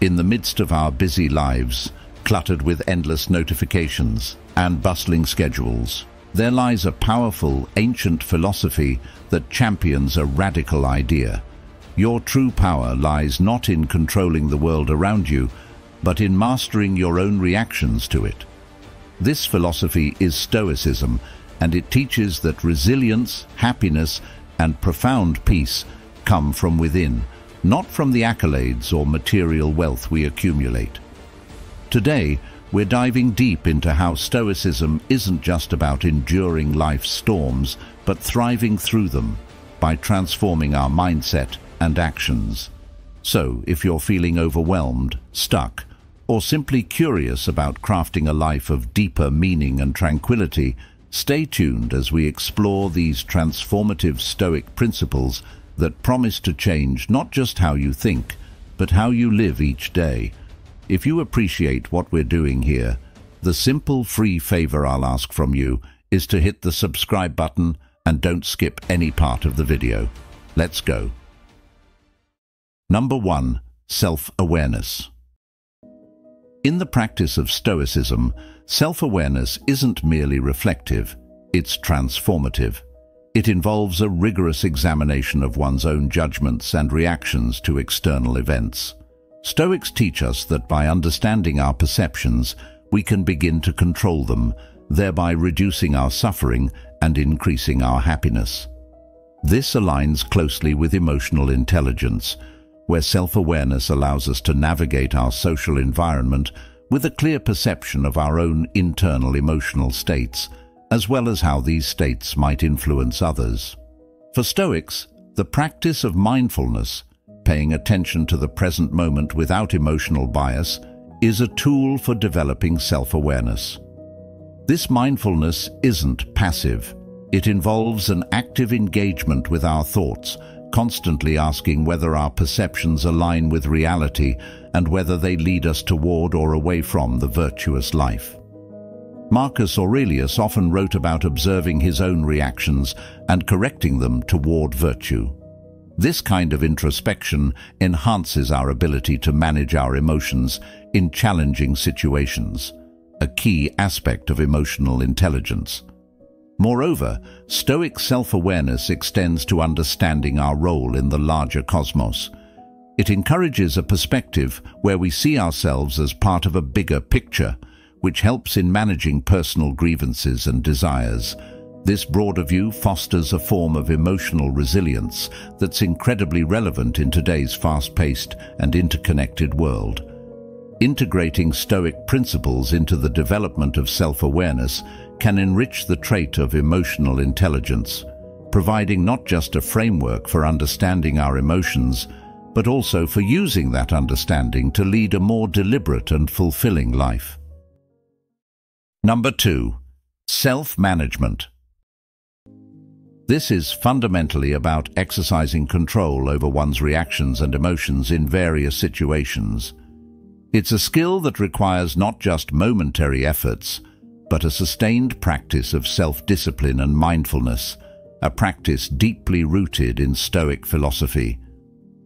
In the midst of our busy lives, cluttered with endless notifications and bustling schedules, there lies a powerful, ancient philosophy that champions a radical idea. Your true power lies not in controlling the world around you, but in mastering your own reactions to it. This philosophy is Stoicism, and it teaches that resilience, happiness, and profound peace come from within, not from the accolades or material wealth we accumulate. Today, we're diving deep into how Stoicism isn't just about enduring life's storms, but thriving through them by transforming our mindset and actions. So, if you're feeling overwhelmed, stuck, or simply curious about crafting a life of deeper meaning and tranquility, stay tuned as we explore these transformative Stoic principles that promise to change not just how you think, but how you live each day. If you appreciate what we're doing here, the simple free favor I'll ask from you is to hit the subscribe button and don't skip any part of the video. Let's go. Number 1. Self-awareness. In the practice of Stoicism, self-awareness isn't merely reflective, it's transformative. It involves a rigorous examination of one's own judgments and reactions to external events. Stoics teach us that by understanding our perceptions, we can begin to control them, thereby reducing our suffering and increasing our happiness. This aligns closely with emotional intelligence, where self-awareness allows us to navigate our social environment with a clear perception of our own internal emotional states, as well as how these states might influence others. For Stoics, the practice of mindfulness, paying attention to the present moment without emotional bias, is a tool for developing self-awareness. This mindfulness isn't passive. It involves an active engagement with our thoughts, constantly asking whether our perceptions align with reality and whether they lead us toward or away from the virtuous life. Marcus Aurelius often wrote about observing his own reactions and correcting them toward virtue. This kind of introspection enhances our ability to manage our emotions in challenging situations, a key aspect of emotional intelligence. Moreover, Stoic self-awareness extends to understanding our role in the larger cosmos. It encourages a perspective where we see ourselves as part of a bigger picture, which helps in managing personal grievances and desires. This broader view fosters a form of emotional resilience that's incredibly relevant in today's fast-paced and interconnected world. Integrating Stoic principles into the development of self-awareness can enrich the trait of emotional intelligence, providing not just a framework for understanding our emotions, but also for using that understanding to lead a more deliberate and fulfilling life. Number 2. Self-management. This is fundamentally about exercising control over one's reactions and emotions in various situations. It's a skill that requires not just momentary efforts, but a sustained practice of self-discipline and mindfulness, a practice deeply rooted in Stoic philosophy.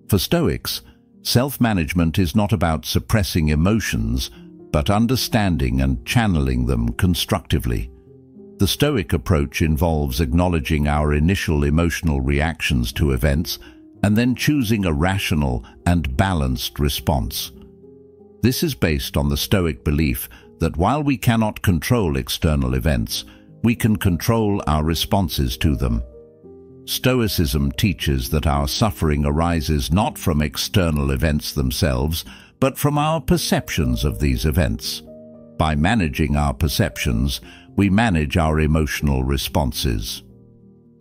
For Stoics, self-management is not about suppressing emotions, but understanding and channeling them constructively. The Stoic approach involves acknowledging our initial emotional reactions to events and then choosing a rational and balanced response. This is based on the Stoic belief that while we cannot control external events, we can control our responses to them. Stoicism teaches that our suffering arises not from external events themselves, but from our perceptions of these events. By managing our perceptions, we manage our emotional responses.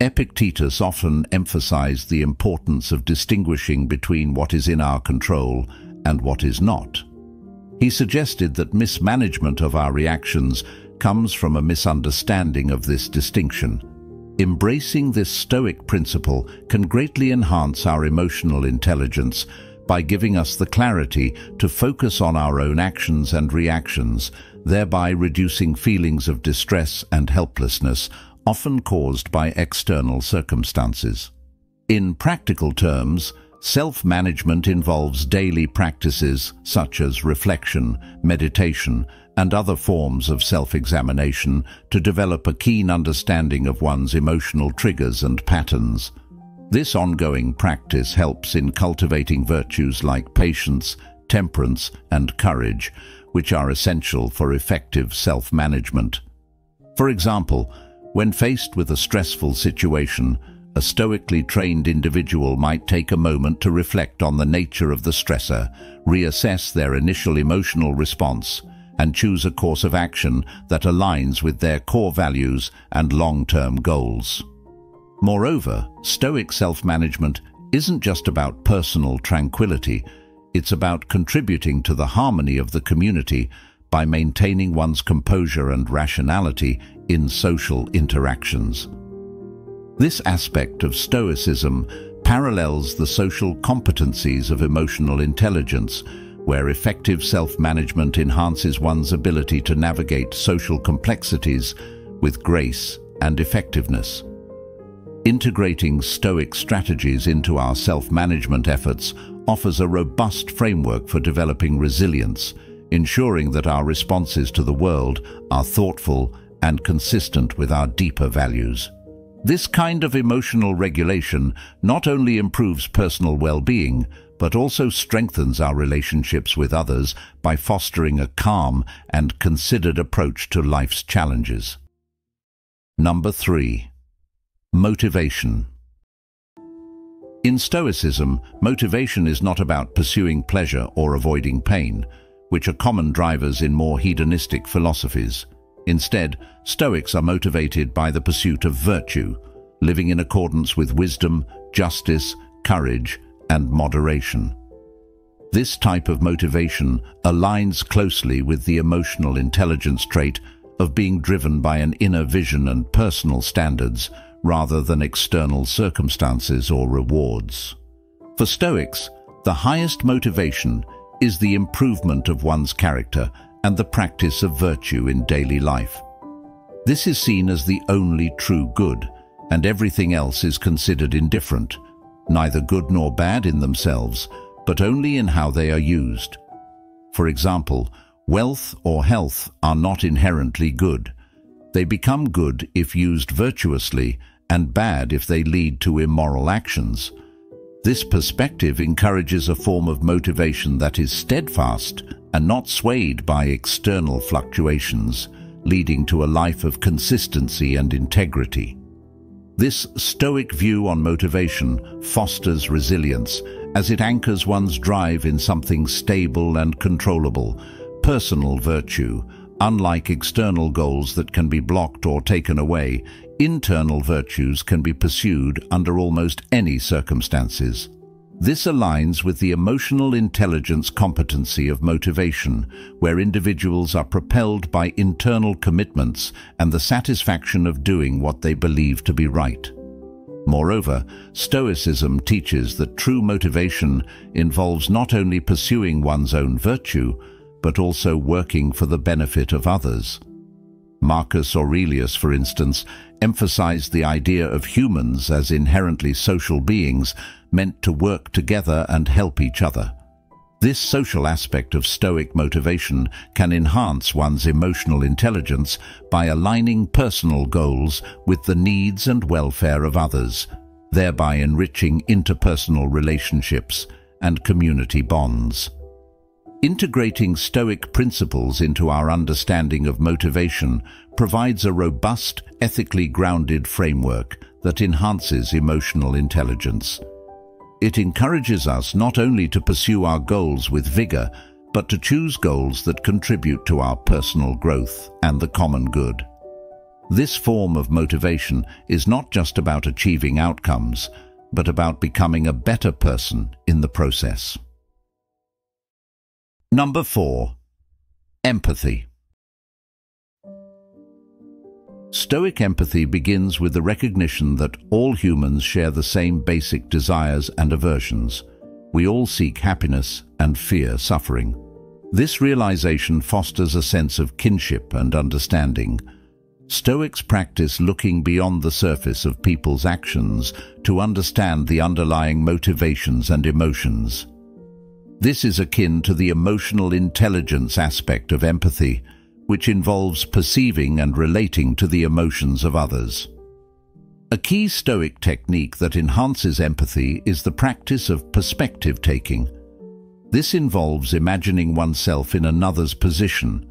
Epictetus often emphasized the importance of distinguishing between what is in our control and what is not. He suggested that mismanagement of our reactions comes from a misunderstanding of this distinction. Embracing this Stoic principle can greatly enhance our emotional intelligence by giving us the clarity to focus on our own actions and reactions, thereby reducing feelings of distress and helplessness, often caused by external circumstances. In practical terms, Self-management involves daily practices such as reflection, meditation, and other forms of self-examination to develop a keen understanding of one's emotional triggers and patterns. This ongoing practice helps in cultivating virtues like patience, temperance, and courage, which are essential for effective self-management. For example, when faced with a stressful situation, a stoically trained individual might take a moment to reflect on the nature of the stressor, reassess their initial emotional response, and choose a course of action that aligns with their core values and long-term goals. Moreover, Stoic self-management isn't just about personal tranquility, it's about contributing to the harmony of the community by maintaining one's composure and rationality in social interactions. This aspect of Stoicism parallels the social competencies of emotional intelligence, where effective self-management enhances one's ability to navigate social complexities with grace and effectiveness. Integrating Stoic strategies into our self-management efforts offers a robust framework for developing resilience, ensuring that our responses to the world are thoughtful and consistent with our deeper values. This kind of emotional regulation not only improves personal well-being, but also strengthens our relationships with others by fostering a calm and considered approach to life's challenges. Number 3. Motivation. In Stoicism, motivation is not about pursuing pleasure or avoiding pain, which are common drivers in more hedonistic philosophies. Instead, Stoics are motivated by the pursuit of virtue, living in accordance with wisdom, justice, courage, and moderation. This type of motivation aligns closely with the emotional intelligence trait of being driven by an inner vision and personal standards rather than external circumstances or rewards. For Stoics, the highest motivation is the improvement of one's character and the practice of virtue in daily life. This is seen as the only true good, and everything else is considered indifferent, neither good nor bad in themselves, but only in how they are used. For example, wealth or health are not inherently good. They become good if used virtuously and bad if they lead to immoral actions. This perspective encourages a form of motivation that is steadfast and not swayed by external fluctuations, leading to a life of consistency and integrity. This Stoic view on motivation fosters resilience as it anchors one's drive in something stable and controllable, personal virtue. Unlike external goals that can be blocked or taken away, internal virtues can be pursued under almost any circumstances. This aligns with the emotional intelligence competency of motivation, where individuals are propelled by internal commitments and the satisfaction of doing what they believe to be right. Moreover, Stoicism teaches that true motivation involves not only pursuing one's own virtue, but also working for the benefit of others. Marcus Aurelius, for instance, emphasized the idea of humans as inherently social beings meant to work together and help each other. This social aspect of Stoic motivation can enhance one's emotional intelligence by aligning personal goals with the needs and welfare of others, thereby enriching interpersonal relationships and community bonds. Integrating Stoic principles into our understanding of motivation provides a robust, ethically grounded framework that enhances emotional intelligence. It encourages us not only to pursue our goals with vigor, but to choose goals that contribute to our personal growth and the common good. This form of motivation is not just about achieving outcomes, but about becoming a better person in the process. Number 4. Empathy. Stoic empathy begins with the recognition that all humans share the same basic desires and aversions. We all seek happiness and fear suffering. This realization fosters a sense of kinship and understanding. Stoics practice looking beyond the surface of people's actions to understand the underlying motivations and emotions. This is akin to the emotional intelligence aspect of empathy, which involves perceiving and relating to the emotions of others. A key Stoic technique that enhances empathy is the practice of perspective-taking. This involves imagining oneself in another's position,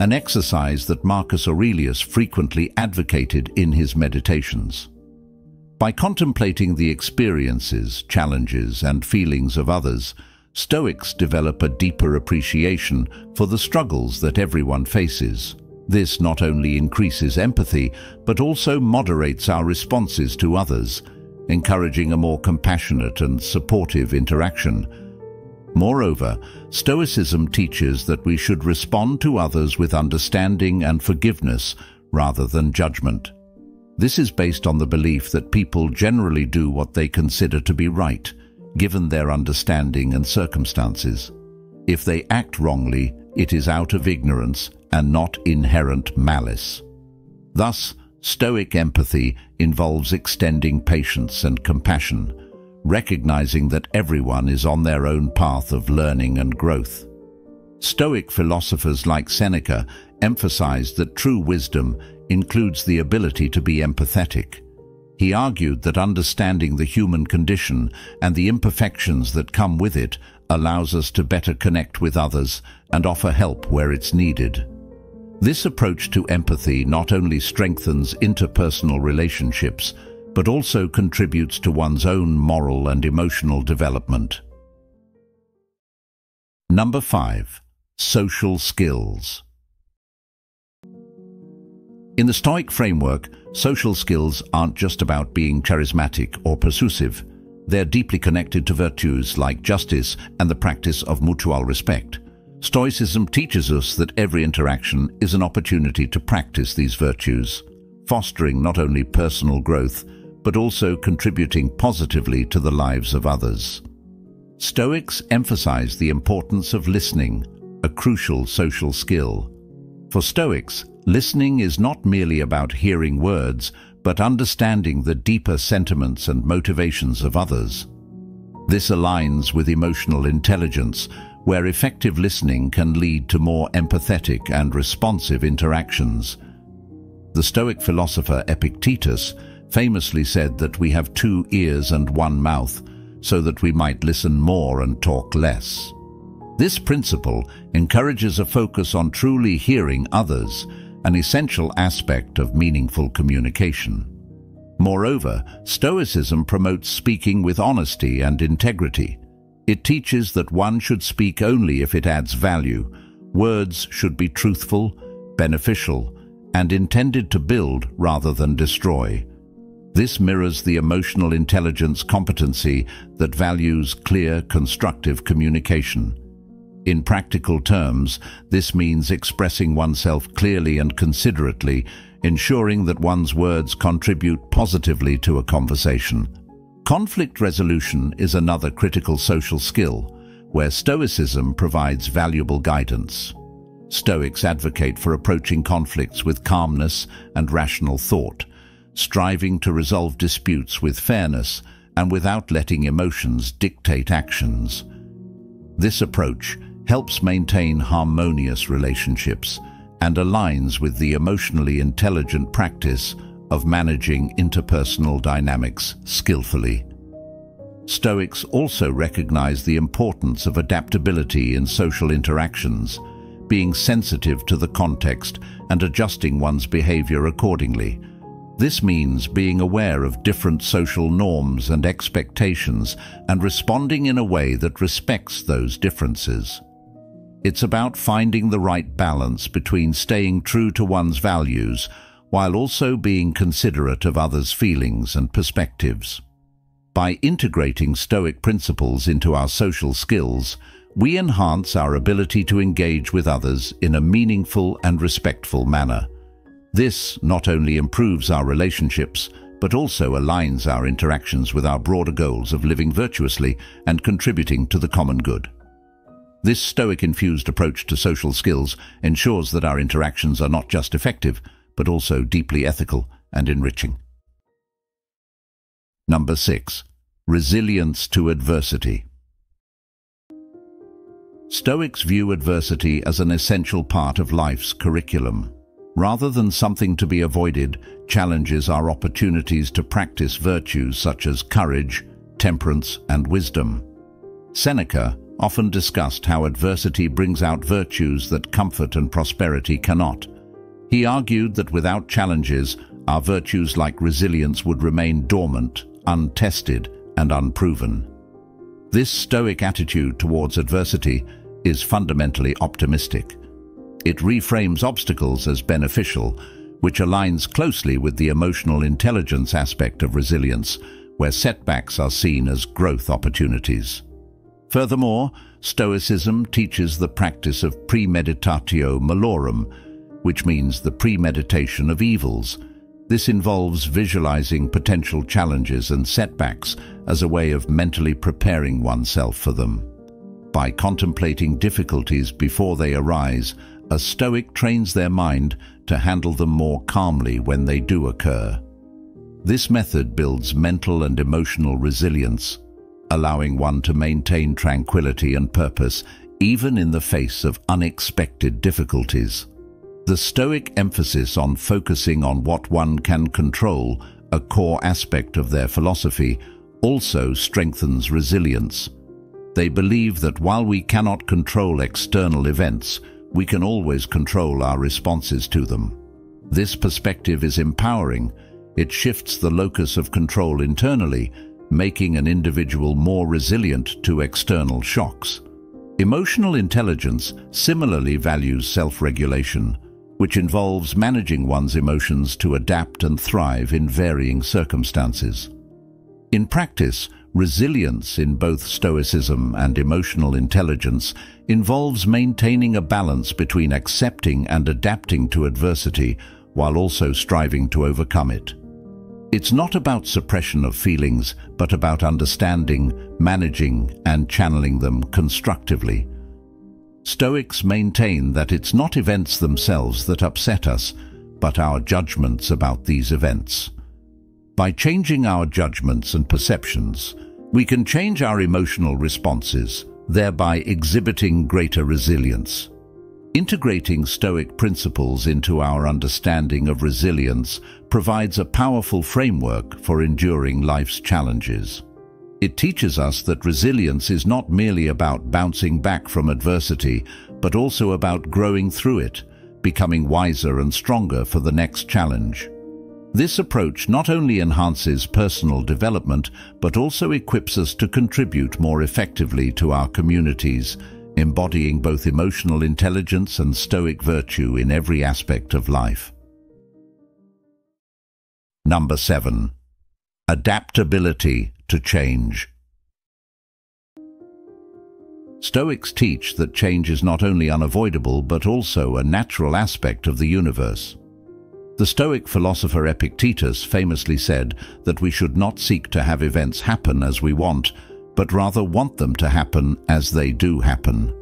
an exercise that Marcus Aurelius frequently advocated in his meditations. By contemplating the experiences, challenges, and feelings of others, Stoics develop a deeper appreciation for the struggles that everyone faces. This not only increases empathy, but also moderates our responses to others, encouraging a more compassionate and supportive interaction. Moreover, Stoicism teaches that we should respond to others with understanding and forgiveness rather than judgment. This is based on the belief that people generally do what they consider to be right, given their understanding and circumstances. If they act wrongly, it is out of ignorance and not inherent malice. Thus, Stoic empathy involves extending patience and compassion, recognizing that everyone is on their own path of learning and growth. Stoic philosophers like Seneca emphasized that true wisdom includes the ability to be empathetic. He argued that understanding the human condition and the imperfections that come with it allows us to better connect with others and offer help where it's needed. This approach to empathy not only strengthens interpersonal relationships, but also contributes to one's own moral and emotional development. Number 5. Social skills. In the Stoic framework, social skills aren't just about being charismatic or persuasive. They're deeply connected to virtues like justice and the practice of mutual respect. Stoicism teaches us that every interaction is an opportunity to practice these virtues, fostering not only personal growth, but also contributing positively to the lives of others. Stoics emphasize the importance of listening, a crucial social skill. For Stoics, listening is not merely about hearing words, but understanding the deeper sentiments and motivations of others. This aligns with emotional intelligence, where effective listening can lead to more empathetic and responsive interactions. The Stoic philosopher Epictetus famously said that we have 2 ears and 1 mouth, so that we might listen more and talk less. This principle encourages a focus on truly hearing others, an essential aspect of meaningful communication. Moreover, Stoicism promotes speaking with honesty and integrity. It teaches that one should speak only if it adds value. Words should be truthful, beneficial, and intended to build rather than destroy. This mirrors the emotional intelligence competency that values clear, constructive communication. In practical terms, this means expressing oneself clearly and considerately, ensuring that one's words contribute positively to a conversation. Conflict resolution is another critical social skill, where Stoicism provides valuable guidance. Stoics advocate for approaching conflicts with calmness and rational thought, striving to resolve disputes with fairness and without letting emotions dictate actions. This approach helps maintain harmonious relationships and aligns with the emotionally intelligent practice of managing interpersonal dynamics skillfully. Stoics also recognize the importance of adaptability in social interactions, being sensitive to the context and adjusting one's behavior accordingly. This means being aware of different social norms and expectations and responding in a way that respects those differences. It's about finding the right balance between staying true to one's values while also being considerate of others' feelings and perspectives. By integrating Stoic principles into our social skills, we enhance our ability to engage with others in a meaningful and respectful manner. This not only improves our relationships, but also aligns our interactions with our broader goals of living virtuously and contributing to the common good. This Stoic-infused approach to social skills ensures that our interactions are not just effective, but also deeply ethical and enriching. Number 6. Resilience to adversity. Stoics view adversity as an essential part of life's curriculum. Rather than something to be avoided, challenges are opportunities to practice virtues such as courage, temperance, and wisdom. Seneca often discussed how adversity brings out virtues that comfort and prosperity cannot. He argued that without challenges, our virtues like resilience would remain dormant, untested, and unproven. This Stoic attitude towards adversity is fundamentally optimistic. It reframes obstacles as beneficial, which aligns closely with the emotional intelligence aspect of resilience, where setbacks are seen as growth opportunities. Furthermore, Stoicism teaches the practice of premeditatio malorum, which means the premeditation of evils. This involves visualizing potential challenges and setbacks as a way of mentally preparing oneself for them. By contemplating difficulties before they arise, a Stoic trains their mind to handle them more calmly when they do occur. This method builds mental and emotional resilience, allowing one to maintain tranquility and purpose even in the face of unexpected difficulties. The Stoic emphasis on focusing on what one can control, a core aspect of their philosophy, also strengthens resilience. They believe that while we cannot control external events, we can always control our responses to them. This perspective is empowering. It shifts the locus of control internally, making an individual more resilient to external shocks. Emotional intelligence similarly values self-regulation, which involves managing one's emotions to adapt and thrive in varying circumstances. In practice, resilience in both Stoicism and emotional intelligence involves maintaining a balance between accepting and adapting to adversity while also striving to overcome it. It's not about suppression of feelings, but about understanding, managing, and channeling them constructively. Stoics maintain that it's not events themselves that upset us, but our judgments about these events. By changing our judgments and perceptions, we can change our emotional responses, thereby exhibiting greater resilience. Integrating Stoic principles into our understanding of resilience provides a powerful framework for enduring life's challenges. It teaches us that resilience is not merely about bouncing back from adversity, but also about growing through it, becoming wiser and stronger for the next challenge. This approach not only enhances personal development, but also equips us to contribute more effectively to our communities, embodying both emotional intelligence and Stoic virtue in every aspect of life. Number 7. Adaptability to change. Stoics teach that change is not only unavoidable, but also a natural aspect of the universe. The Stoic philosopher Epictetus famously said that we should not seek to have events happen as we want, but rather want them to happen as they do happen.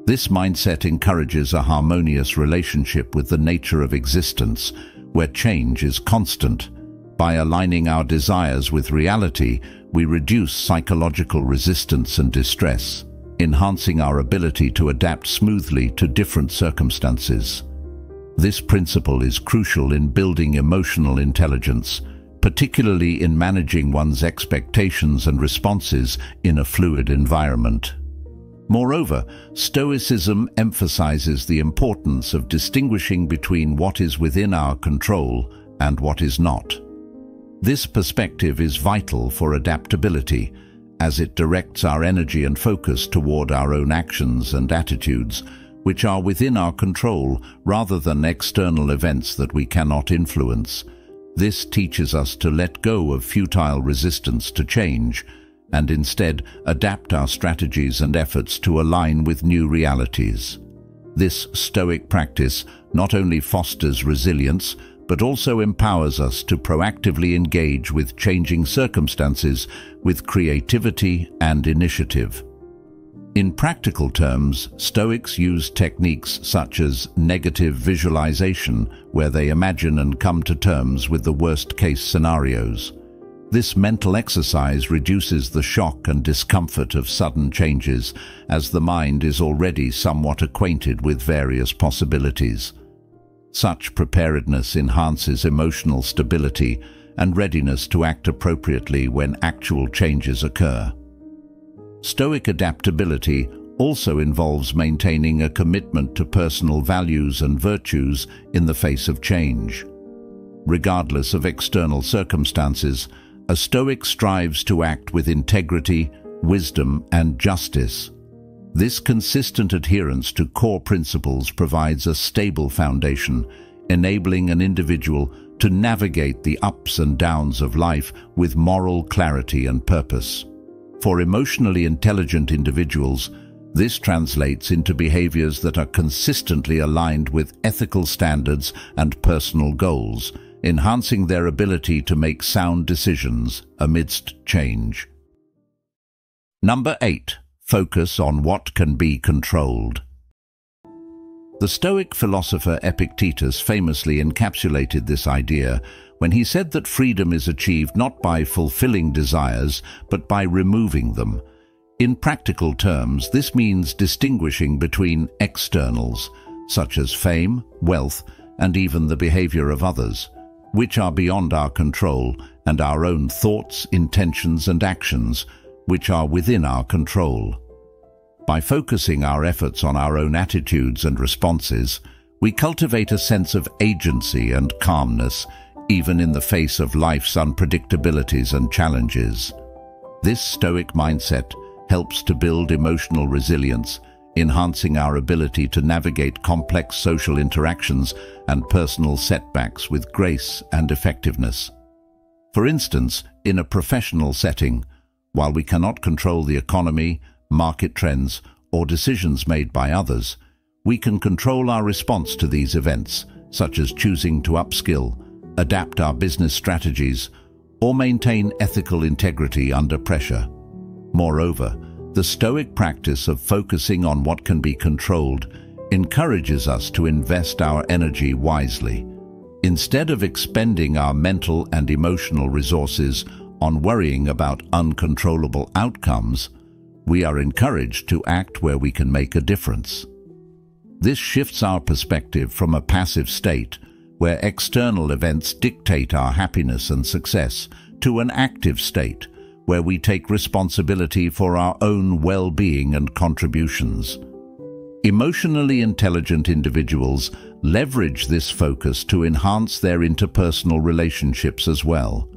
This mindset encourages a harmonious relationship with the nature of existence, where change is constant. By aligning our desires with reality, we reduce psychological resistance and distress, enhancing our ability to adapt smoothly to different circumstances. This principle is crucial in building emotional intelligence, particularly in managing one's expectations and responses in a fluid environment. Moreover, Stoicism emphasizes the importance of distinguishing between what is within our control and what is not. This perspective is vital for adaptability, as it directs our energy and focus toward our own actions and attitudes, which are within our control rather than external events that we cannot influence. This teaches us to let go of futile resistance to change and instead adapt our strategies and efforts to align with new realities. This Stoic practice not only fosters resilience, but also empowers us to proactively engage with changing circumstances with creativity and initiative. In practical terms, Stoics use techniques such as negative visualization, where they imagine and come to terms with the worst-case scenarios. This mental exercise reduces the shock and discomfort of sudden changes, as the mind is already somewhat acquainted with various possibilities. Such preparedness enhances emotional stability and readiness to act appropriately when actual changes occur. Stoic adaptability also involves maintaining a commitment to personal values and virtues in the face of change. Regardless of external circumstances, a Stoic strives to act with integrity, wisdom, and justice. This consistent adherence to core principles provides a stable foundation, enabling an individual to navigate the ups and downs of life with moral clarity and purpose. For emotionally intelligent individuals, this translates into behaviors that are consistently aligned with ethical standards and personal goals, enhancing their ability to make sound decisions amidst change. Number 8. Focus on what can be controlled. The Stoic philosopher Epictetus famously encapsulated this idea when he said that freedom is achieved not by fulfilling desires, but by removing them. In practical terms, this means distinguishing between externals, such as fame, wealth, and even the behavior of others, which are beyond our control, and our own thoughts, intentions, and actions, which are within our control. By focusing our efforts on our own attitudes and responses, we cultivate a sense of agency and calmness, even in the face of life's unpredictabilities and challenges. This Stoic mindset helps to build emotional resilience, enhancing our ability to navigate complex social interactions and personal setbacks with grace and effectiveness. For instance, in a professional setting, while we cannot control the economy, market trends, or decisions made by others, we can control our response to these events, such as choosing to upskill, adapt our business strategies, or maintain ethical integrity under pressure. Moreover, the Stoic practice of focusing on what can be controlled encourages us to invest our energy wisely. Instead of expending our mental and emotional resources on worrying about uncontrollable outcomes, we are encouraged to act where we can make a difference. This shifts our perspective from a passive state, where external events dictate our happiness and success, to an active state, where we take responsibility for our own well-being and contributions. Emotionally intelligent individuals leverage this focus to enhance their interpersonal relationships as well.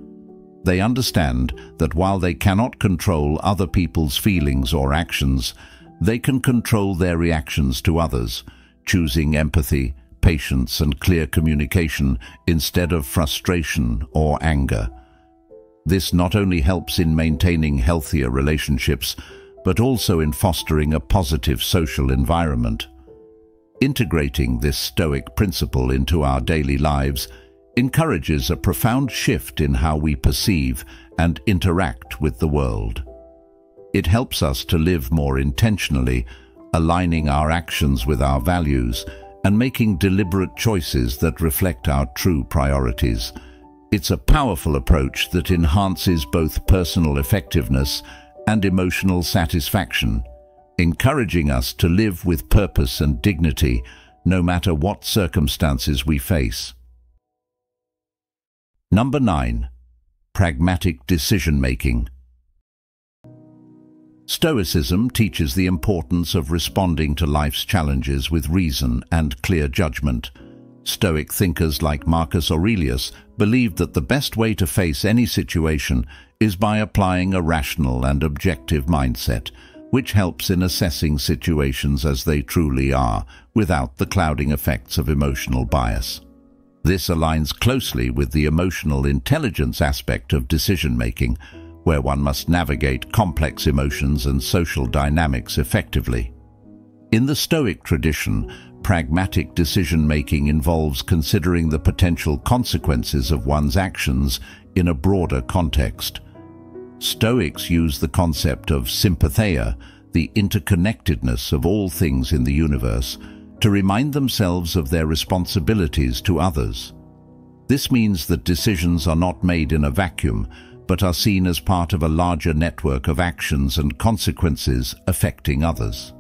They understand that while they cannot control other people's feelings or actions, they can control their reactions to others, choosing empathy, patience, and clear communication instead of frustration or anger. This not only helps in maintaining healthier relationships, but also in fostering a positive social environment. Integrating this Stoic principle into our daily lives encourages a profound shift in how we perceive and interact with the world. It helps us to live more intentionally, aligning our actions with our values and making deliberate choices that reflect our true priorities. It's a powerful approach that enhances both personal effectiveness and emotional satisfaction, encouraging us to live with purpose and dignity no matter what circumstances we face. Number 9. Pragmatic decision-making. Stoicism teaches the importance of responding to life's challenges with reason and clear judgment. Stoic thinkers like Marcus Aurelius believed that the best way to face any situation is by applying a rational and objective mindset, which helps in assessing situations as they truly are, without the clouding effects of emotional bias. This aligns closely with the emotional intelligence aspect of decision-making, where one must navigate complex emotions and social dynamics effectively. In the Stoic tradition, pragmatic decision-making involves considering the potential consequences of one's actions in a broader context. Stoics use the concept of sympatheia, the interconnectedness of all things in the universe, to remind themselves of their responsibilities to others. This means that decisions are not made in a vacuum, but are seen as part of a larger network of actions and consequences affecting others.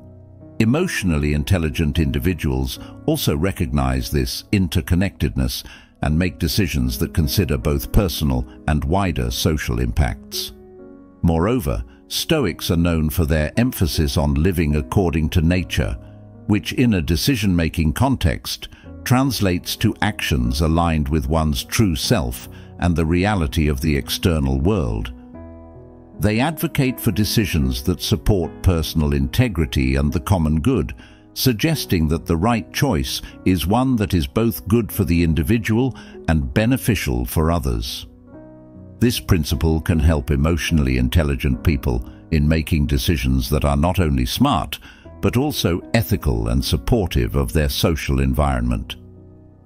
Emotionally intelligent individuals also recognize this interconnectedness and make decisions that consider both personal and wider social impacts. Moreover, Stoics are known for their emphasis on living according to nature, which in a decision-making context translates to actions aligned with one's true self and the reality of the external world. They advocate for decisions that support personal integrity and the common good, suggesting that the right choice is one that is both good for the individual and beneficial for others. This principle can help emotionally intelligent people in making decisions that are not only smart, but also ethical and supportive of their social environment.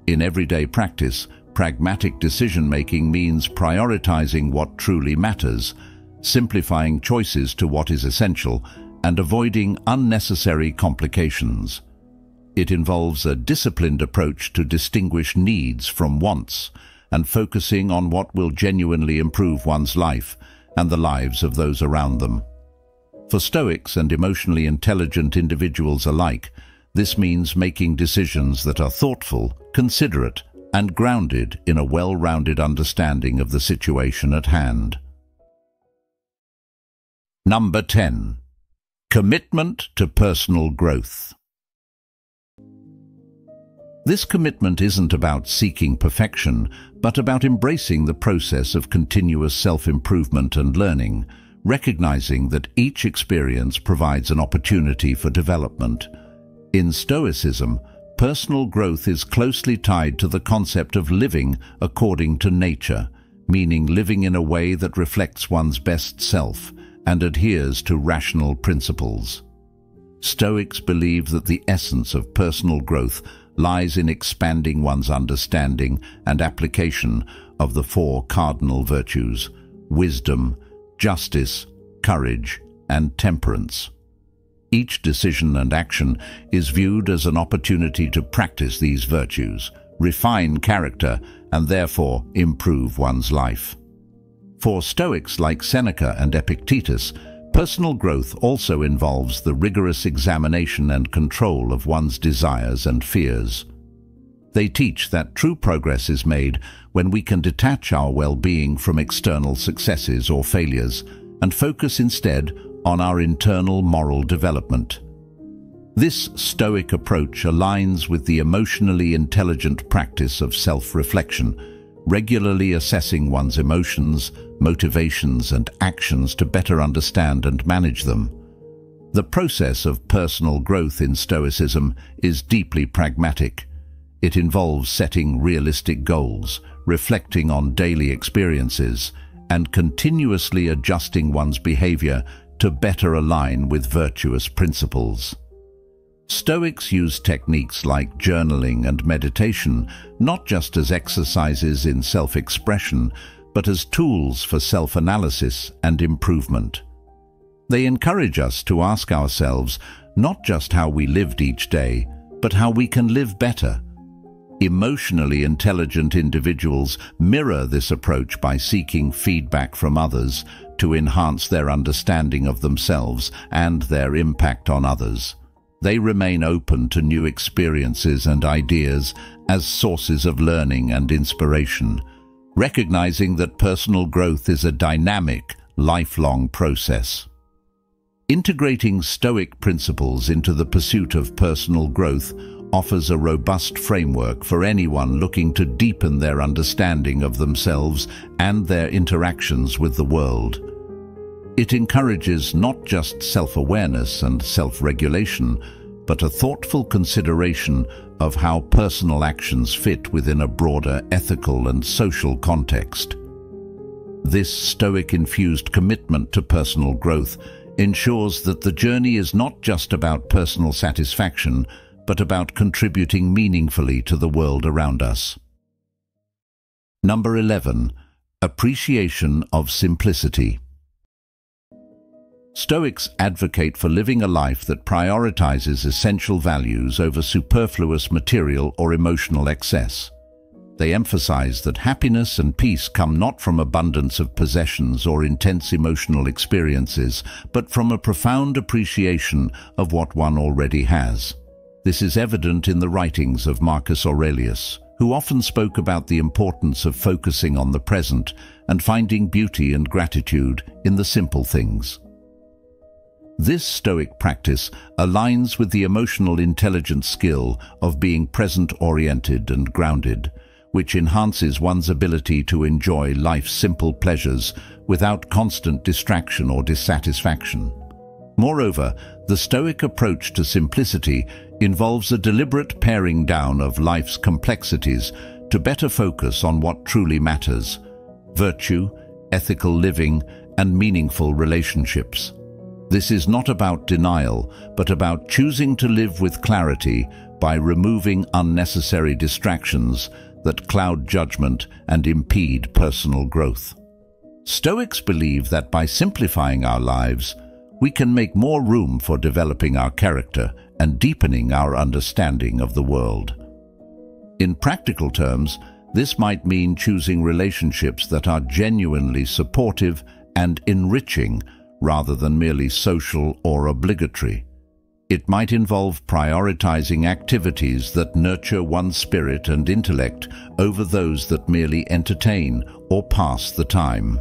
In everyday practice, pragmatic decision-making means prioritizing what truly matters, simplifying choices to what is essential, and avoiding unnecessary complications. It involves a disciplined approach to distinguish needs from wants, and focusing on what will genuinely improve one's life and the lives of those around them. For Stoics and emotionally intelligent individuals alike, this means making decisions that are thoughtful, considerate, and grounded in a well-rounded understanding of the situation at hand. Number 10. Commitment to personal growth. This commitment isn't about seeking perfection, but about embracing the process of continuous self-improvement and learning, recognizing that each experience provides an opportunity for development. In Stoicism, personal growth is closely tied to the concept of living according to nature, meaning living in a way that reflects one's best self and adheres to rational principles. Stoics believe that the essence of personal growth lies in expanding one's understanding and application of the four cardinal virtues: wisdom, justice, courage, and temperance. Each decision and action is viewed as an opportunity to practice these virtues, refine character, and therefore improve one's life. For Stoics like Seneca and Epictetus, personal growth also involves the rigorous examination and control of one's desires and fears. They teach that true progress is made when we can detach our well-being from external successes or failures and focus instead on our internal moral development. This Stoic approach aligns with the emotionally intelligent practice of self-reflection, regularly assessing one's emotions, motivations, and actions to better understand and manage them. The process of personal growth in Stoicism is deeply pragmatic. It involves setting realistic goals, reflecting on daily experiences, and continuously adjusting one's behavior to better align with virtuous principles. Stoics use techniques like journaling and meditation not just as exercises in self-expression, but as tools for self-analysis and improvement. They encourage us to ask ourselves not just how we lived each day, but how we can live better. Emotionally intelligent individuals mirror this approach by seeking feedback from others to enhance their understanding of themselves and their impact on others. They remain open to new experiences and ideas as sources of learning and inspiration, recognizing that personal growth is a dynamic, lifelong process. Integrating Stoic principles into the pursuit of personal growth offers a robust framework for anyone looking to deepen their understanding of themselves and their interactions with the world. It encourages not just self-awareness and self-regulation, but a thoughtful consideration of how personal actions fit within a broader ethical and social context. This Stoic-infused commitment to personal growth ensures that the journey is not just about personal satisfaction, but about contributing meaningfully to the world around us. Number 11. Appreciation of simplicity. Stoics advocate for living a life that prioritizes essential values over superfluous material or emotional excess. They emphasize that happiness and peace come not from abundance of possessions or intense emotional experiences, but from a profound appreciation of what one already has. This is evident in the writings of Marcus Aurelius, who often spoke about the importance of focusing on the present and finding beauty and gratitude in the simple things. This Stoic practice aligns with the emotional intelligence skill of being present-oriented and grounded, which enhances one's ability to enjoy life's simple pleasures without constant distraction or dissatisfaction. Moreover, the Stoic approach to simplicity involves a deliberate paring down of life's complexities to better focus on what truly matters: virtue, ethical living, and meaningful relationships. This is not about denial, but about choosing to live with clarity by removing unnecessary distractions that cloud judgment and impede personal growth. Stoics believe that by simplifying our lives, we can make more room for developing our character and deepening our understanding of the world. In practical terms, this might mean choosing relationships that are genuinely supportive and enriching, rather than merely social or obligatory. It might involve prioritizing activities that nurture one's spirit and intellect over those that merely entertain or pass the time.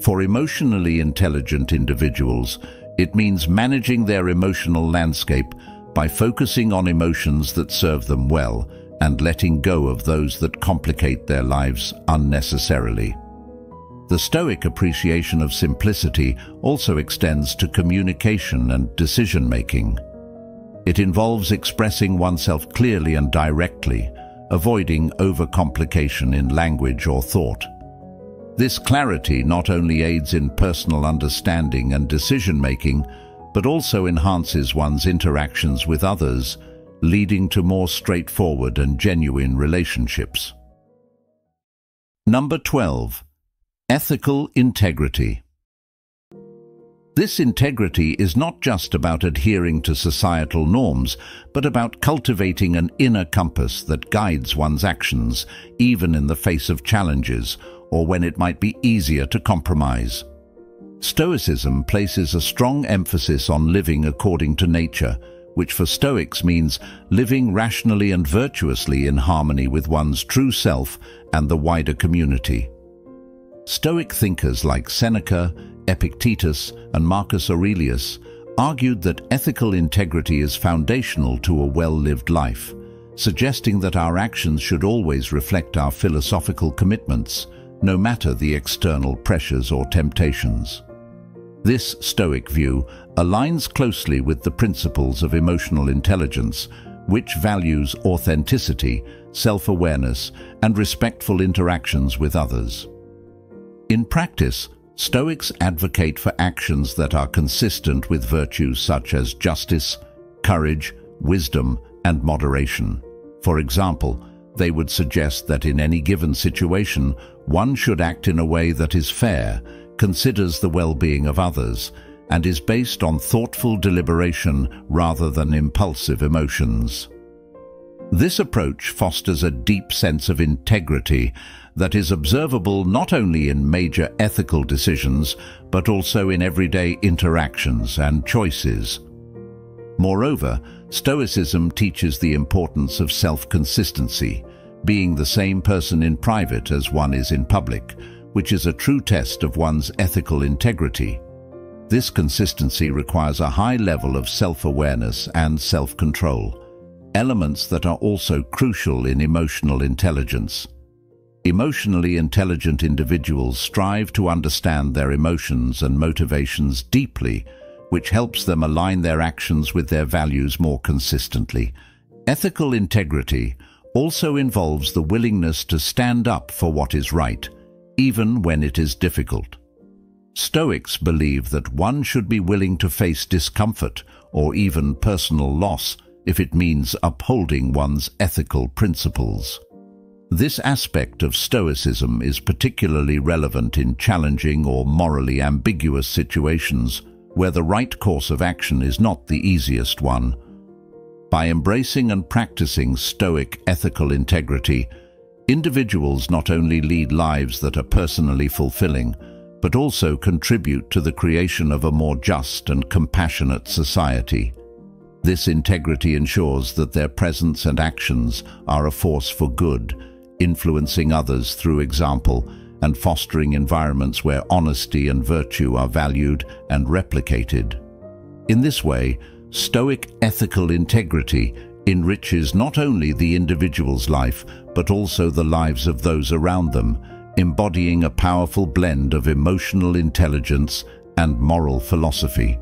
For emotionally intelligent individuals, it means managing their emotional landscape by focusing on emotions that serve them well and letting go of those that complicate their lives unnecessarily. The Stoic appreciation of simplicity also extends to communication and decision-making. It involves expressing oneself clearly and directly, avoiding overcomplication in language or thought. This clarity not only aids in personal understanding and decision-making, but also enhances one's interactions with others, leading to more straightforward and genuine relationships. Number 12. Ethical integrity. This integrity is not just about adhering to societal norms, but about cultivating an inner compass that guides one's actions, even in the face of challenges, or when it might be easier to compromise. Stoicism places a strong emphasis on living according to nature, which for Stoics means living rationally and virtuously in harmony with one's true self and the wider community. Stoic thinkers like Seneca, Epictetus, and Marcus Aurelius argued that ethical integrity is foundational to a well-lived life, suggesting that our actions should always reflect our philosophical commitments, no matter the external pressures or temptations. This Stoic view aligns closely with the principles of emotional intelligence, which values authenticity, self-awareness, and respectful interactions with others. In practice, Stoics advocate for actions that are consistent with virtues such as justice, courage, wisdom, and moderation. For example, they would suggest that in any given situation, one should act in a way that is fair, considers the well-being of others, and is based on thoughtful deliberation rather than impulsive emotions. This approach fosters a deep sense of integrity that is observable not only in major ethical decisions, but also in everyday interactions and choices. Moreover, Stoicism teaches the importance of self-consistency, being the same person in private as one is in public, which is a true test of one's ethical integrity. This consistency requires a high level of self-awareness and self-control, elements that are also crucial in emotional intelligence. Emotionally intelligent individuals strive to understand their emotions and motivations deeply, which helps them align their actions with their values more consistently. Ethical integrity also involves the willingness to stand up for what is right, even when it is difficult. Stoics believe that one should be willing to face discomfort or even personal loss if it means upholding one's ethical principles. This aspect of Stoicism is particularly relevant in challenging or morally ambiguous situations, where the right course of action is not the easiest one. By embracing and practicing Stoic ethical integrity, individuals not only lead lives that are personally fulfilling, but also contribute to the creation of a more just and compassionate society. This integrity ensures that their presence and actions are a force for good, influencing others through example and fostering environments where honesty and virtue are valued and replicated. In this way, Stoic ethical integrity enriches not only the individual's life, but also the lives of those around them, embodying a powerful blend of emotional intelligence and moral philosophy.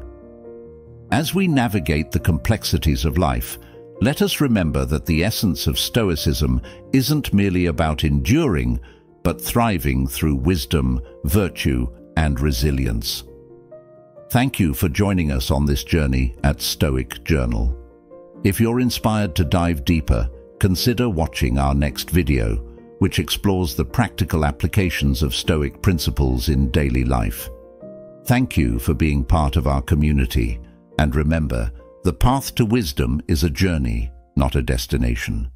As we navigate the complexities of life, let us remember that the essence of Stoicism isn't merely about enduring, but thriving through wisdom, virtue, and resilience. Thank you for joining us on this journey at Stoic Journal. If you're inspired to dive deeper, consider watching our next video, which explores the practical applications of Stoic principles in daily life. Thank you for being part of our community, and remember, the path to wisdom is a journey, not a destination.